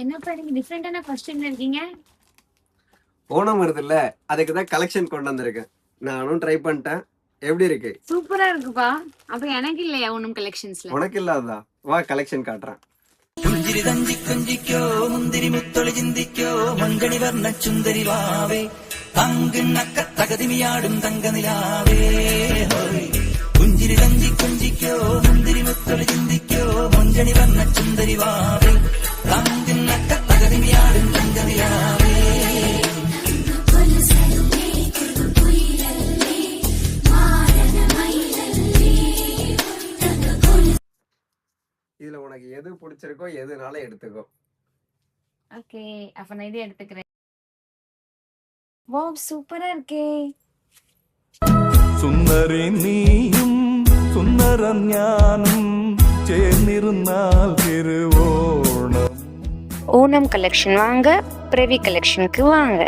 என்னப்பா நீங்க டிஃபரெண்டான காஸ்டியூம்ல இருக்கீங்க? ஓணம் வருதுல்ல, அதுக்கு தான் கலெக்ஷன் கொண்டு வந்திருக்கேன். நானும் ட்ரை பண்ணிட்டேன். எப்படி இருக்கு? சூப்பரா இருக்குப்பா. அப்ப எனக்கு இல்லையா ஒண்ணும் கலெக்ஷன்ஸ்ல? உனக்கு இல்லாததா? வா கலெக்ஷன் காட்டுறேன். പുഞ്ചിരി തഞ്ചിക്കൊഞ്ചിക്കോ മുന്തിരി മുത്തൊളി ചിന്തിക്കോ മൺകണി വർണ്ണ ചുന്ദരി വാവേ തങ്കിണ്ണക്ക തകതിമിയാടും തങ്കനിലാവേ പുഞ്ചിരി തഞ്ചിക്കൊഞ്ചിക്കോ മുന്തിരി മുത്തൊളി ചിന്തിക്കോ മൺകണി വർണ്ണ ചുന്ദരി വാവേ തങ്കിണ്ണക്ക തകതിമിയാടും തങ്കനിലാവേ. இதுல உனக்கு எது பிடிச்சிருக்கோ எதுனாலும் எடுத்துக்கோ. ஓகே, அப்ப நான் இதே எடுத்துக்கிறேன். வாவ், சூப்பரா இருக்கே. സുന്ദരി നീയും സുന്ദരൻ ഞാനും ചേർന്നിരുന്നാൽ തിരുവോണം. ஓணம் கலெக்ஷன் வாங்க, பிரவி கலெக்ஷனுக்கு வாங்க.